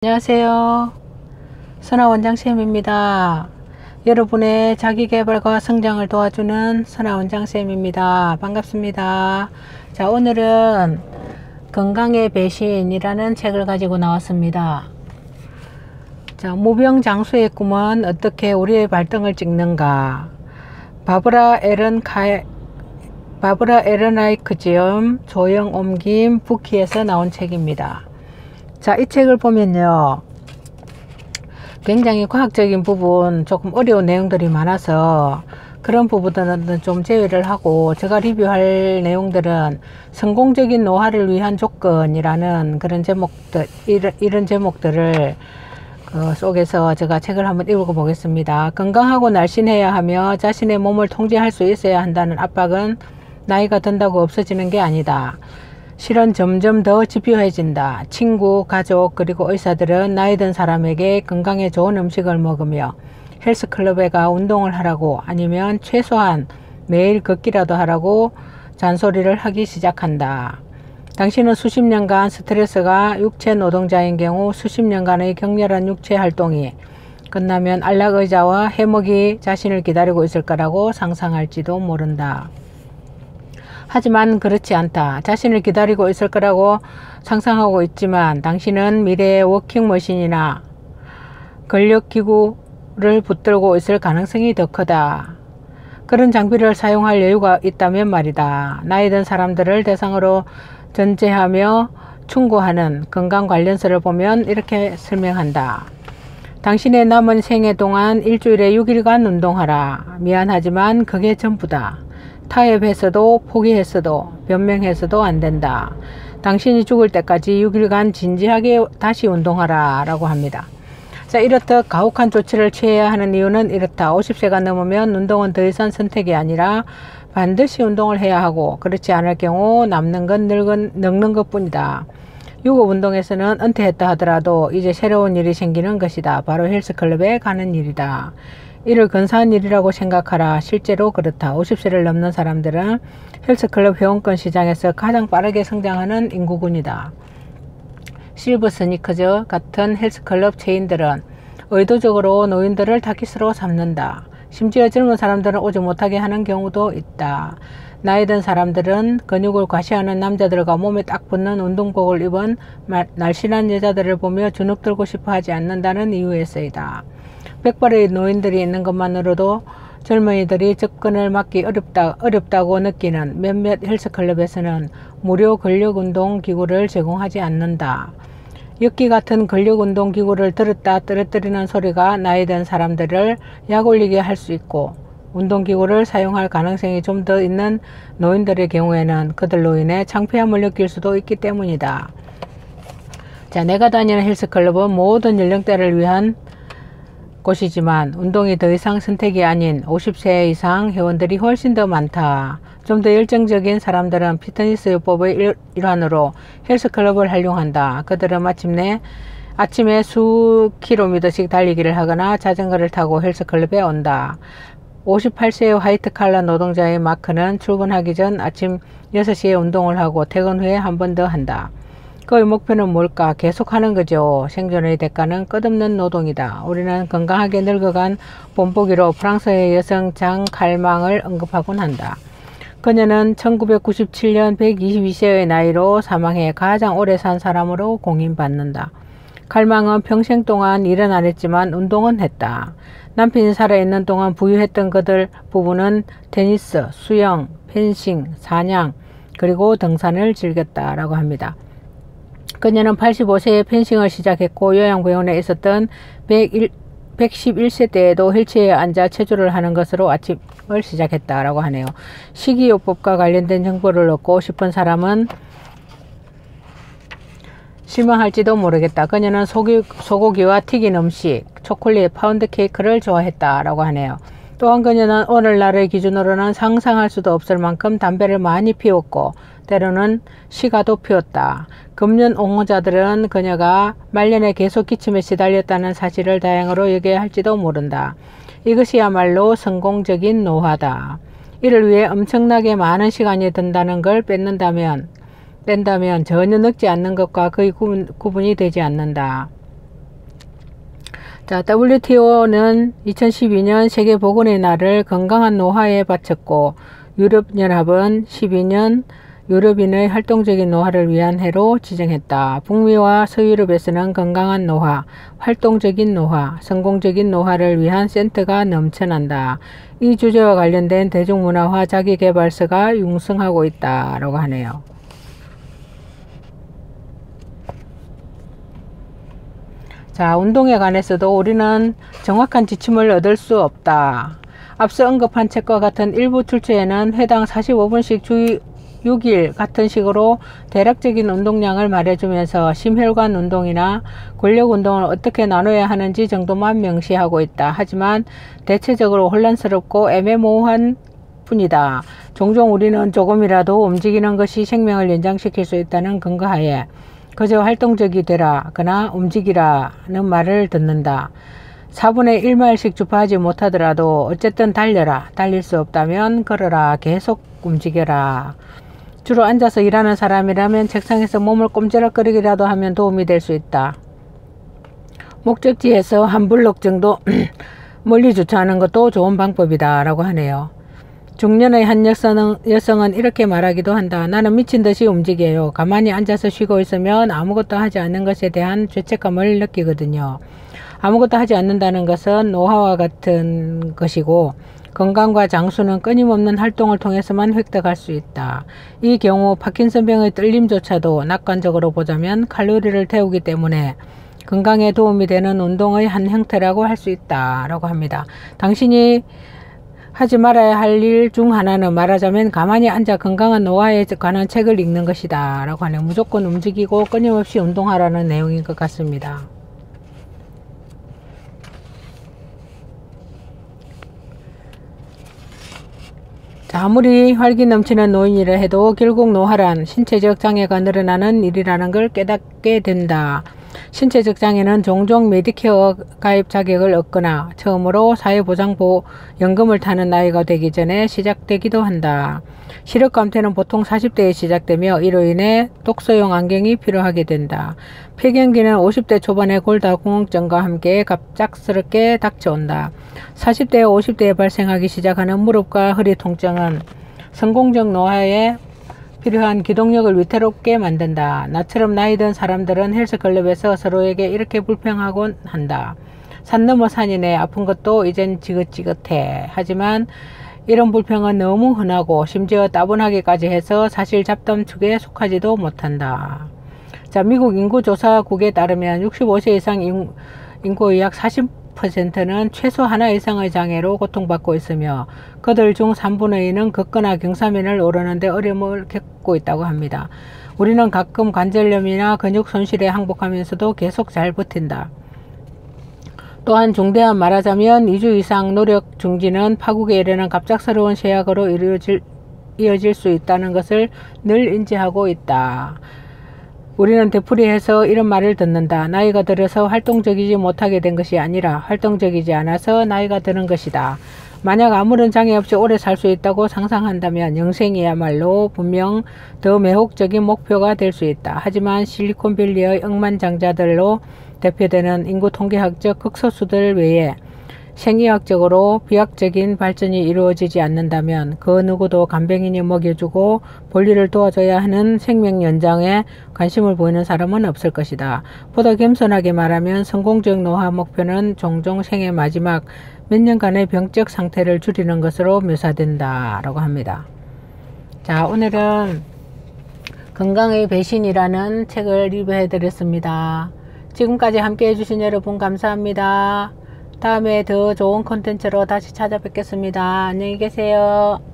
안녕하세요. 선아원장쌤입니다. 여러분의 자기계발과 성장을 도와주는 선아원장쌤입니다. 반갑습니다. 자, 오늘은 건강의 배신이라는 책을 가지고 나왔습니다. 자, 무병장수의 꿈은 어떻게 우리의 발등을 찍는가? 바브라 에르나이크지엄, 조영 옮김, 부키에서 나온 책입니다. 자, 이 책을 보면요, 굉장히 과학적인 부분, 조금 어려운 내용들이 많아서 그런 부분들은 좀 제외를 하고, 제가 리뷰할 내용들은 성공적인 노화를 위한 조건이라는 그런 제목들, 이런 제목들을 속에서 제가 책을 한번 읽어보겠습니다. 건강하고 날씬해야 하며 자신의 몸을 통제할 수 있어야 한다는 압박은 나이가 든다고 없어지는 게 아니다. 실은 점점 더 집요해진다. 친구, 가족, 그리고 의사들은 나이 든 사람에게 건강에 좋은 음식을 먹으며 헬스클럽에 가 운동을 하라고, 아니면 최소한 매일 걷기라도 하라고 잔소리를 하기 시작한다. 당신은 수십 년간 스트레스가 육체 노동자인 경우 수십 년간의 격렬한 육체 활동이 끝나면 안락의자와 해먹이 자신을 기다리고 있을 거라고 상상할지도 모른다. 하지만 그렇지 않다. 자신을 기다리고 있을 거라고 상상하고 있지만 당신은 미래의 워킹머신이나 근력기구를 붙들고 있을 가능성이 더 크다. 그런 장비를 사용할 여유가 있다면 말이다. 나이 든 사람들을 대상으로 전제하며 충고하는 건강 관련서를 보면 이렇게 설명한다. 당신의 남은 생애 동안 일주일에 6일간 운동하라. 미안하지만 그게 전부다. 타협했어도 포기했어도 변명했어도 안 된다. 당신이 죽을 때까지 6일간 진지하게 다시 운동하라 라고 합니다. 자, 이렇듯 가혹한 조치를 취해야 하는 이유는 이렇다. 50세가 넘으면 운동은 더 이상 선택이 아니라 반드시 운동을 해야 하고, 그렇지 않을 경우 남는 건 늙는 것 뿐이다. 유급 운동에서는 은퇴했다 하더라도 이제 새로운 일이 생기는 것이다. 바로 헬스클럽에 가는 일이다. 이를 근사한 일이라고 생각하라. 실제로 그렇다. 50세를 넘는 사람들은 헬스클럽 회원권 시장에서 가장 빠르게 성장하는 인구군이다. 실버 스니커즈 같은 헬스클럽 체인들은 의도적으로 노인들을 타깃으로 삼는다. 심지어 젊은 사람들은 오지 못하게 하는 경우도 있다. 나이 든 사람들은 근육을 과시하는 남자들과 몸에 딱 붙는 운동복을 입은 날씬한 여자들을 보며 주눅 들고 싶어 하지 않는다는 이유에서이다. 백발의 노인들이 있는 것만으로도 젊은이들이 접근을 막기 어렵다고 느끼는 몇몇 헬스클럽에서는 무료 근력운동 기구를 제공하지 않는다. 엽기 같은 근력운동 기구를 들었다 떨어뜨리는 소리가 나이 든 사람들을 약 올리게 할 수 있고, 운동기구를 사용할 가능성이 좀 더 있는 노인들의 경우에는 그들로 인해 창피함을 느낄 수도 있기 때문이다. 자, 내가 다니는 헬스클럽은 모든 연령대를 위한 곳이지만 운동이 더 이상 선택이 아닌 50세 이상 회원들이 훨씬 더 많다. 좀 더 열정적인 사람들은 피트니스 요법의 일환으로 헬스클럽을 활용한다. 그들은 마침내 아침에 수 킬로미터씩 달리기를 하거나 자전거를 타고 헬스클럽에 온다. 58세의 화이트 칼라 노동자의 마크는 출근하기 전 아침 6시에 운동을 하고 퇴근 후에 한 번 더 한다. 그의 목표는 뭘까? 계속하는 거죠. 생존의 대가는 끝없는 노동이다. 우리는 건강하게 늙어간 본보기로 프랑스의 여성 장 칼망을 언급하곤 한다. 그녀는 1997년 122세의 나이로 사망해 가장 오래 산 사람으로 공인받는다. 칼망은 평생 동안 일은 안 했지만 운동은 했다. 남편이 살아있는 동안 부유했던 그들 부부는 테니스, 수영, 펜싱, 사냥, 그리고 등산을 즐겼다라고 합니다. 그녀는 85세에 펜싱을 시작했고 요양병원에 있었던 111세 때에도 휠체어에 앉아 체조를 하는 것으로 아침을 시작했다라고 하네요. 식이요법과 관련된 정보를 얻고 싶은 사람은 실망할지도 모르겠다. 그녀는 소고기와 튀긴 음식, 초콜릿, 파운드 케이크를 좋아했다라고 하네요. 또한 그녀는 오늘날의 기준으로는 상상할 수도 없을 만큼 담배를 많이 피웠고 때로는 시가도 피웠다. 금년 옹호자들은 그녀가 말년에 계속 기침에 시달렸다는 사실을 다행으로 여겨야 할지도 모른다. 이것이야말로 성공적인 노화다. 이를 위해 엄청나게 많은 시간이 든다는 걸 뺀다면 전혀 늙지 않는 것과 거의 구분이 되지 않는다. 자, WTO는 2012년 세계보건의 날을 건강한 노화에 바쳤고, 유럽연합은 12년 유럽인의 활동적인 노화를 위한 해로 지정했다. 북미와 서유럽에서는 건강한 노화, 활동적인 노화, 성공적인 노화를 위한 센터가 넘쳐난다. 이 주제와 관련된 대중문화화 자기계발서가 융성하고 있다라고 하네요. 자, 운동에 관해서도 우리는 정확한 지침을 얻을 수 없다. 앞서 언급한 책과 같은 일부 출처에는 회당 45분씩 주 6일 같은 식으로 대략적인 운동량을 말해주면서 심혈관 운동이나 근력 운동을 어떻게 나눠야 하는지 정도만 명시하고 있다. 하지만 대체적으로 혼란스럽고 애매모호한 뿐이다. 종종 우리는 조금이라도 움직이는 것이 생명을 연장시킬 수 있다는 근거하에 그저 활동적이 되라거나 움직이라는 말을 듣는다. 4분의 1마일씩 주파하지 못하더라도 어쨌든 달려라. 달릴 수 없다면 걸어라. 계속 움직여라. 주로 앉아서 일하는 사람이라면 책상에서 몸을 꼼지락거리기라도 하면 도움이 될 수 있다. 목적지에서 한 블록 정도 멀리 주차하는 것도 좋은 방법이다 라고 하네요. 중년의 한 여성은 이렇게 말하기도 한다. 나는 미친 듯이 움직여요. 가만히 앉아서 쉬고 있으면 아무것도 하지 않는 것에 대한 죄책감을 느끼거든요. 아무것도 하지 않는다는 것은 노화와 같은 것이고 건강과 장수는 끊임없는 활동을 통해서만 획득할 수 있다. 이 경우 파킨슨병의 떨림조차도 낙관적으로 보자면 칼로리를 태우기 때문에 건강에 도움이 되는 운동의 한 형태라고 할 수 있다 라고 합니다. 당신이 하지 말아야 할 일 중 하나는 말하자면 가만히 앉아 건강한 노화에 관한 책을 읽는 것이다 라고 하네요. 무조건 움직이고 끊임없이 운동하라는 내용인 것 같습니다. 아무리 활기 넘치는 노인이라 해도 결국 노화란 신체적 장애가 늘어나는 일이라는 걸 깨닫게 된다. 신체적 장애는 종종 메디케어 가입 자격을 얻거나 처음으로 사회보장연금을 타는 나이가 되기 전에 시작되기도 한다. 시력 감퇴는 보통 40대에 시작되며 이로 인해 독서용 안경이 필요하게 된다. 폐경기는 50대 초반의 골다공증과 함께 갑작스럽게 닥쳐온다. 40대, 50대에 발생하기 시작하는 무릎과 허리 통증은 성공적 노화에 필요한 기동력을 위태롭게 만든다. 나처럼 나이 든 사람들은 헬스클럽에서 서로에게 이렇게 불평하곤 한다. 산 넘어 산이네. 아픈 것도 이젠 지긋지긋해. 하지만 이런 불평은 너무 흔하고 심지어 따분하기까지 해서 사실 잡담축에 속하지도 못한다. 자, 미국 인구조사국에 따르면 65세 이상 인구의 약 40%는 최소 하나 이상의 장애로 고통받고 있으며 그들 중 3분의 2는 걷거나 경사면을 오르는데 어려움을 겪고 있다고 합니다. 우리는 가끔 관절염이나 근육 손실에 항복하면서도 계속 잘 버틴다. 또한 중대한 말하자면 2주 이상 노력 중지는 파국에 이르는 갑작스러운 쇠약으로 이어질 수 있다는 것을 늘 인지하고 있다. 우리는 되풀이해서 이런 말을 듣는다. 나이가 들어서 활동적이지 못하게 된 것이 아니라 활동적이지 않아서 나이가 드는 것이다. 만약 아무런 장애 없이 오래 살 수 있다고 상상한다면 영생이야말로 분명 더 매혹적인 목표가 될 수 있다. 하지만 실리콘밸리의 억만장자들로 대표되는 인구 통계학적 극소수들 외에 생의학적으로 비약적인 발전이 이루어지지 않는다면 그 누구도 간병인이 먹여주고 볼일을 도와줘야 하는 생명 연장에 관심을 보이는 사람은 없을 것이다. 보다 겸손하게 말하면 성공적 노화 목표는 종종 생의 마지막 몇 년간의 병적 상태를 줄이는 것으로 묘사된다 라고 합니다. 자, 오늘은 건강의 배신이라는 책을 리뷰해 드렸습니다. 지금까지 함께 해주신 여러분 감사합니다. 다음에 더 좋은 콘텐츠로 다시 찾아뵙겠습니다. 안녕히 계세요.